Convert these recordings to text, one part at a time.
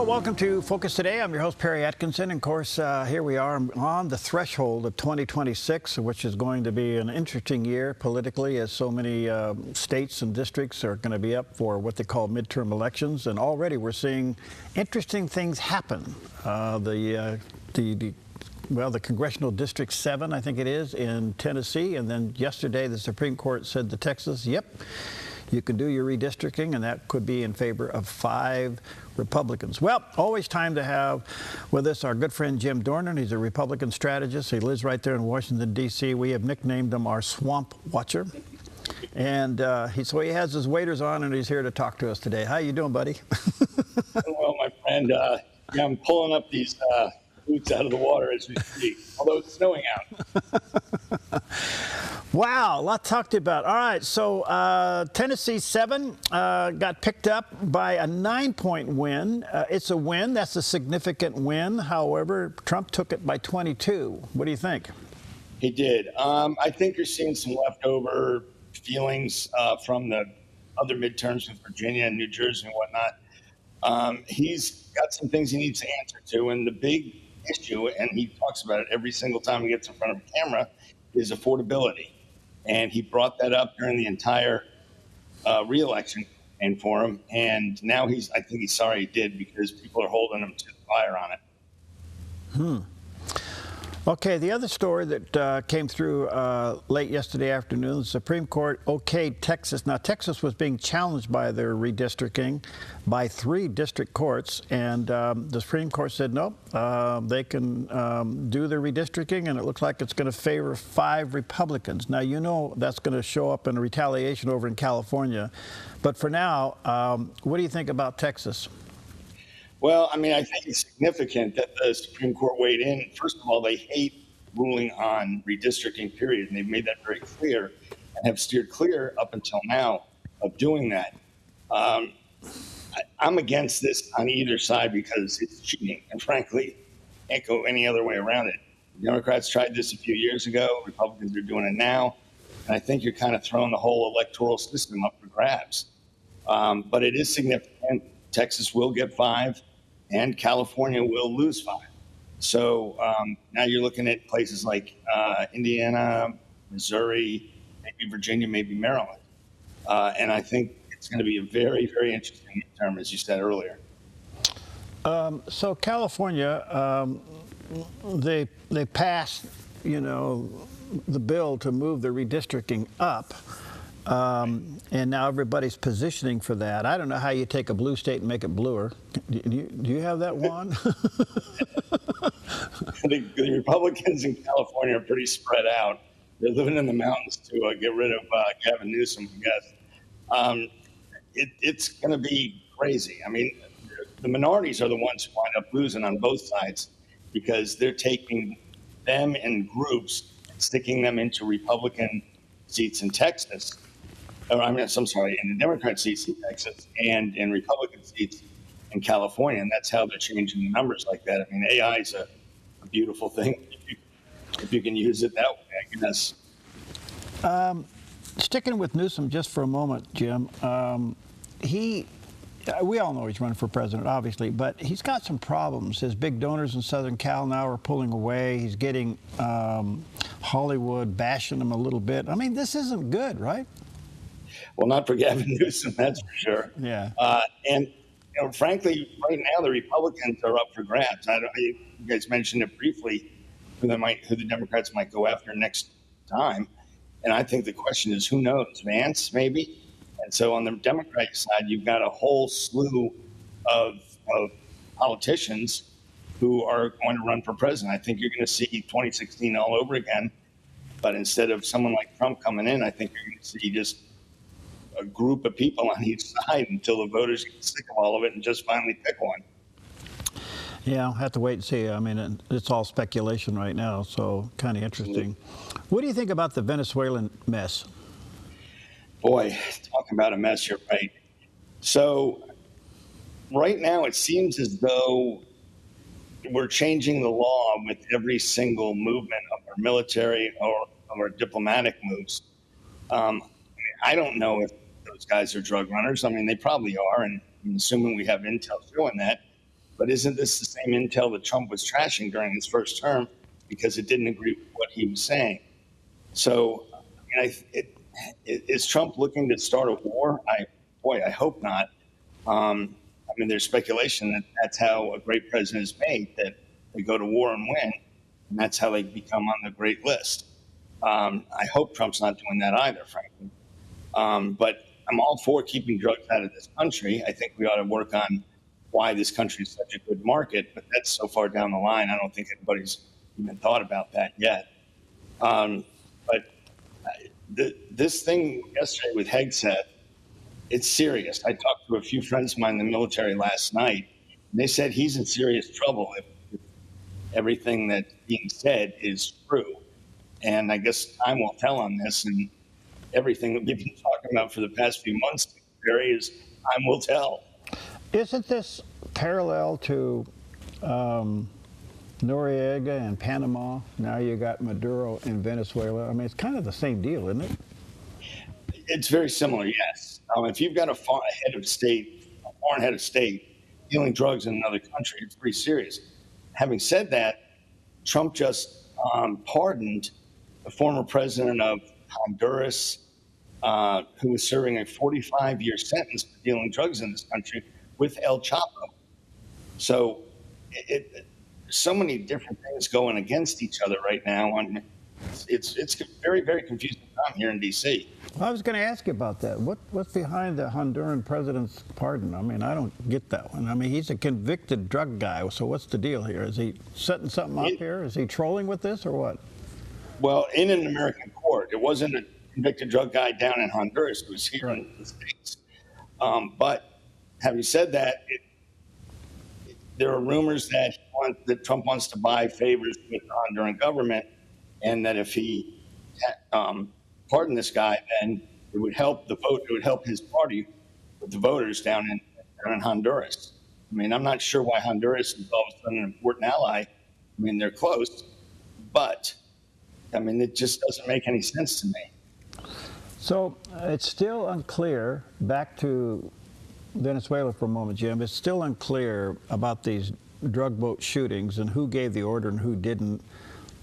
welcome to Focus Today. I'm your host, Perry Atkinson. And of course, here we are on the threshold of 2026, which is going to be an interesting year politically, as so many states and districts are going to be up for what they call midterm elections. And already we're seeing interesting things happen. The Congressional District 7, I think it is, in Tennessee. And then yesterday, the Supreme Court said to Texas, yep, you can do your redistricting, and that could be in favor of 5 Republicans. Well, always time to have with us our good friend Jim Dornan. He's a Republican strategist. He lives right there in Washington, D.C. We have nicknamed him our Swamp Watcher. And so he has his waders on, and he's here to talk to us today. How you doing, buddy? Well, my friend, yeah, I'm pulling up these boots out of the water as we speak, although it's snowing out. Wow, a lot to talk to you about. All right, so Tennessee 7 got picked up by a 9-point win. It's a win. That's a significant win. However, Trump took it by 22. What do you think? He did. I think you're seeing some leftover feelings from the other midterms in Virginia and New Jersey and whatnot. He's got some things he needs to answer to, and the big issue, and he talks about it every single time he gets in front of a camera, is affordability. And he brought that up during the entire re-election campaign for him. And now I think he's sorry he did, because people are holding him to the fire on it. Okay, the other story that came through late yesterday afternoon, the Supreme Court okayed Texas. Now, Texas was being challenged by their redistricting by 3 district courts, and the Supreme Court said, nope, they can do their redistricting, and it looks like it's going to favor 5 Republicans. Now, you know that's going to show up in retaliation over in California. But for now, what do you think about Texas? Well, I mean, I think it's significant that the Supreme Court weighed in. First of all, they hate ruling on redistricting, period, and they've made that very clear and have steered clear up until now of doing that. I'm against this on either side because it's cheating, and frankly, can't go any other way around it. Democrats tried this a few years ago. Republicans are doing it now, and I think you're kind of throwing the whole electoral system up for grabs. But it is significant. Texas will get 5. And California will lose 5. So now you're looking at places like Indiana, Missouri, maybe Virginia, maybe Maryland. And I think it's going to be a very, very interesting term, as you said earlier. So California, they passed, the bill to move the redistricting up. And now everybody's positioning for that. I don't know how you take a blue state and make it bluer. Do you have that wand? The Republicans in California are pretty spread out. They're living in the mountains to get rid of Gavin Newsom, I guess. It's going to be crazy. I mean, the minorities are the ones who wind up losing on both sides, because they're taking them in groups, sticking them into Republican seats in Texas. In the Democrat seats in Texas and in Republican seats in California, and that's how they're changing the numbers like that. I mean, AI is a beautiful thing if you can use it that way, I guess. Sticking with Newsom just for a moment, Jim, we all know he's running for president, obviously, but he's got some problems. His big donors in Southern Cal now are pulling away. He's getting Hollywood bashing him a little bit. I mean, this isn't good, right? Well, not for Gavin Newsom, that's for sure. Yeah. And frankly, right now the Republicans are up for grabs. You guys mentioned it briefly, who the Democrats might go after next time. And I think the question is, who knows? Vance, maybe. And so on the Democratic side, you've got a whole slew of politicians who are going to run for president. I think you're going to see 2016 all over again. But instead of someone like Trump coming in, I think you're going to see just a group of people on each side until the voters get sick of all of it and just finally pick one. Yeah, I'll have to wait and see. I mean, it's all speculation right now, so kind of interesting. What do you think about the Venezuelan mess? Boy, talking about a mess, you're right. So right now it seems as though we're changing the law with every single movement of our military or of our diplomatic moves. I don't know if those guys are drug runners. I mean, they probably are, and I'm assuming we have intel showing that. But isn't this the same intel that Trump was trashing during his first term because it didn't agree with what he was saying? So, is Trump looking to start a war? I hope not. There's speculation that that's how a great president is made, that they go to war and win, and that's how they become on the great list. I hope Trump's not doing that either, frankly. But I'm all for keeping drugs out of this country. I think we ought to work on why this country is such a good market, but that's so far down the line, I don't think anybody's even thought about that yet. This thing yesterday with Hegseth, it's serious. I talked to a few friends of mine in the military last night, and they said he's in serious trouble if everything that's being said is true. And I guess time will tell on this, and everything that we've been talking about for the past few months, Barry, is time will tell. Isn't this parallel to Noriega in Panama? Now you got Maduro in Venezuela. I mean, it's kind of the same deal, isn't it? It's very similar, yes. If you've got a foreign head of state dealing drugs in another country, it's pretty serious. Having said that, Trump just pardoned the former president of Honduras, who was serving a 45-year sentence for dealing drugs in this country with El Chapo. So so many different things going against each other right now. It's a very, very confusing time here in D.C. I was going to ask you about that. What's behind the Honduran president's pardon? I mean, I don't get that one. I mean, he's a convicted drug guy, so what's the deal here? Is he setting something up here? Is he trolling with this or what? Well, in an American court, it wasn't a convicted drug guy down in Honduras. It was here in the States. But having said that, there are rumors that Trump wants to buy favors with the Honduran government, and that if he pardoned this guy, then it would help the vote. It would help his party with the voters down in Honduras. I mean, I'm not sure why Honduras is all of a sudden an important ally. I mean, they're close, but I mean, it just doesn't make any sense to me. So it's still unclear. Back to Venezuela for a moment, Jim. It's still unclear about these drug boat shootings and who gave the order and who didn't.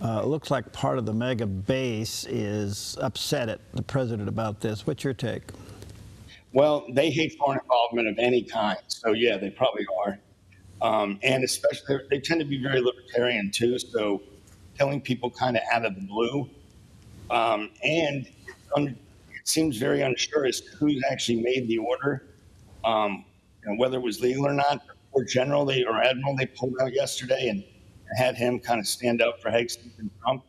It looks like part of the mega base is upset at the president about this. What's your take? Well, they hate foreign involvement of any kind. So, yeah, they probably are. And especially, they tend to be very libertarian, too. So telling people kind of out of the blue. And it seems very unsure as to who's actually made the order, whether it was legal or not. Or General or Admiral, they pulled out yesterday and had him kind of stand up for Hegseth and Trump.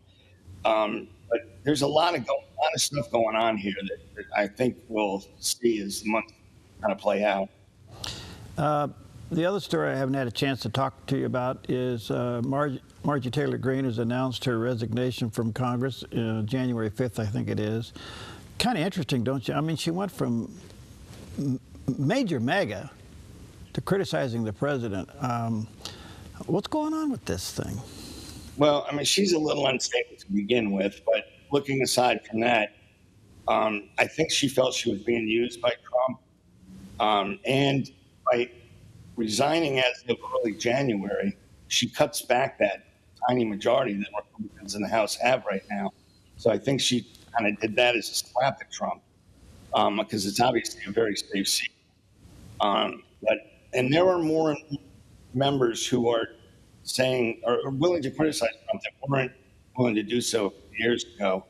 But there's a lot of stuff going on here that I think we'll see as the months kind of play out. The other story I haven't had a chance to talk to you about is Marjorie Taylor Greene has announced her resignation from Congress January 5th, I think it is. Kind of interesting, don't you? I mean, she went from major mega to criticizing the president. What's going on with this thing? Well, I mean, she's a little unstable to begin with, but looking aside from that, I think she felt she was being used by Trump. And by resigning as of early January, she cuts back that tiny majority that Republicans in the House have right now. So I think she kind of did that as a slap at Trump, because it's obviously a very safe seat. And there are more members who are saying or willing to criticize Trump that weren't willing to do so years ago.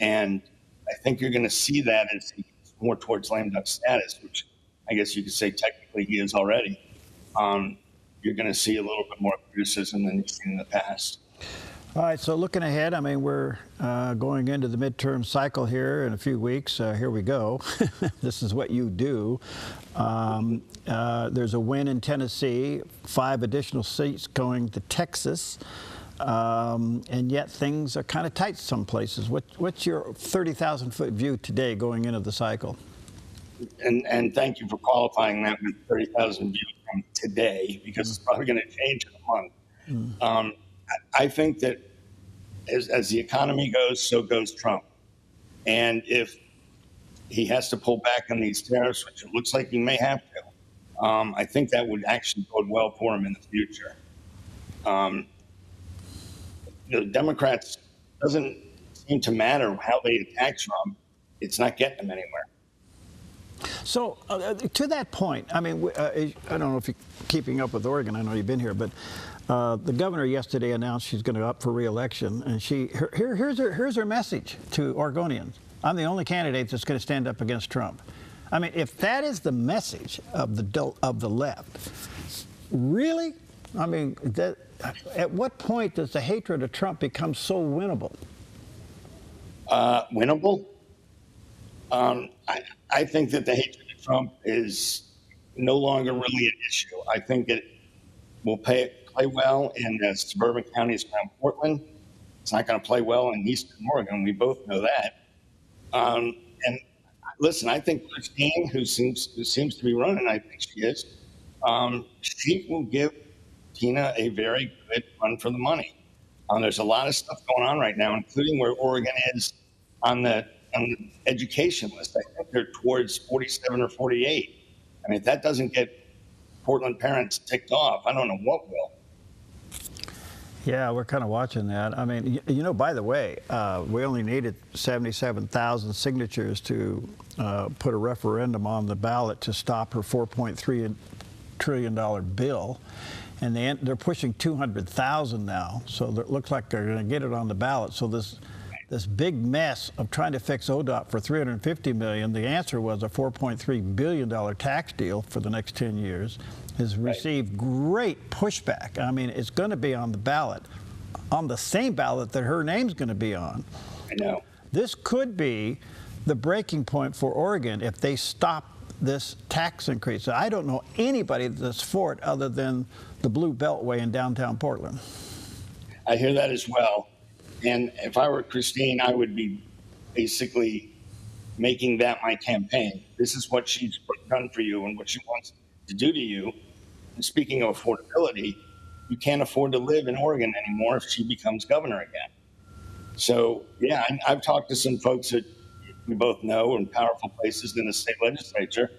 And I think you're going to see that as he gets more towards lame duck status, which I guess you could say technically he is already. You're going to see a little bit more criticism than you've seen in the past. All right, so looking ahead, I mean, we're going into the midterm cycle here in a few weeks. Here we go. This is what you do. There's a win in Tennessee, 5 additional seats going to Texas, and yet things are kind of tight some places. What's your 30,000-foot view today going into the cycle? And thank you for qualifying that with 30,000 view from today, because it's probably going to change in a month. I think that as the economy goes, so goes Trump. And if he has to pull back on these tariffs, which it looks like he may have to, I think that would actually bode well for him in the future. Um, the Democrats doesn't seem to matter how they attack Trump. It's not getting them anywhere. So to that point, I mean, I don't know if you're keeping up with Oregon. I know you've been here, but the governor yesterday announced she's going to up for re-election, and here's her message to Oregonians: I'm the only candidate that's going to stand up against Trump. I mean, if that is the message of the left, really? I mean, at what point does the hatred of Trump become so winnable? Winnable? I think that the hatred of Trump is no longer really an issue. I think it will play well in the suburban counties around Portland. It's not going to play well in Eastern Oregon. We both know that. And listen, I think Christine, who seems to be running, I think she is, she will give Tina a very good run for the money. There's a lot of stuff going on right now, including where Oregon is on the education list. I think they're towards 47 or 48. I mean, if that doesn't get Portland parents ticked off, I don't know what will. Yeah, we're kind of watching that. I mean, you know, by the way, we only needed 77,000 signatures to put a referendum on the ballot to stop her $4.3 trillion bill. And they're pushing 200,000 now, so it looks like they're going to get it on the ballot. So this big mess of trying to fix ODOT for $350 million, the answer was a $4.3 billion tax deal for the next 10 years, has received great pushback. I mean, it's going to be on the ballot, on the same ballot that her name's going to be on. I know. This could be the breaking point for Oregon if they stop this tax increase. I don't know anybody that's for it other than the Blue Beltway in downtown Portland. I hear that as well. And if I were Christine, I would be basically making that my campaign. This is what she's done for you and what she wants to do to you. And speaking of affordability, you can't afford to live in Oregon anymore if she becomes governor again. So, yeah, I've talked to some folks that we both know in powerful places in the state legislature,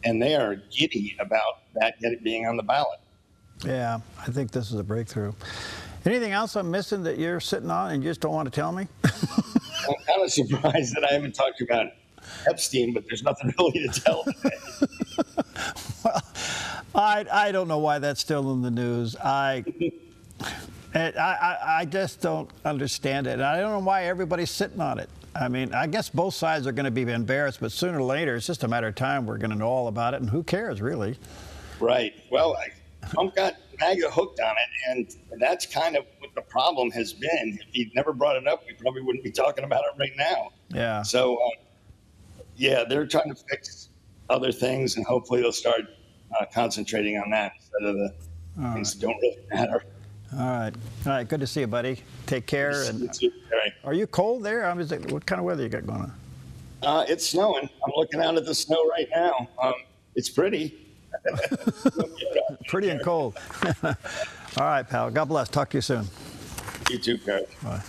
and they are giddy about that being on the ballot. Yeah, I think this is a breakthrough. Anything else I'm missing that you're sitting on and you just don't want to tell me? I'm kind of surprised that I haven't talked about Epstein, but there's nothing really to tell today. Well, I don't know why that's still in the news. I just don't understand it. And I don't know why everybody's sitting on it. I mean, I guess both sides are going to be embarrassed, but sooner or later, it's just a matter of time we're going to know all about it, and who cares, really? Right. Well, Trump got MAGA hooked on it, and that's kind of what the problem has been. If he'd never brought it up, we probably wouldn't be talking about it right now. Yeah. So, yeah, they're trying to fix other things, and hopefully they'll start concentrating on that instead of the things that don't really matter. All right. All right. Good to see you, buddy. Take care. And are you cold there? What kind of weather you got going on? It's snowing. I'm looking out at the snow right now. It's pretty. Pretty and cold. All right, pal. God bless. Talk to you soon. You too, Kurt. Bye.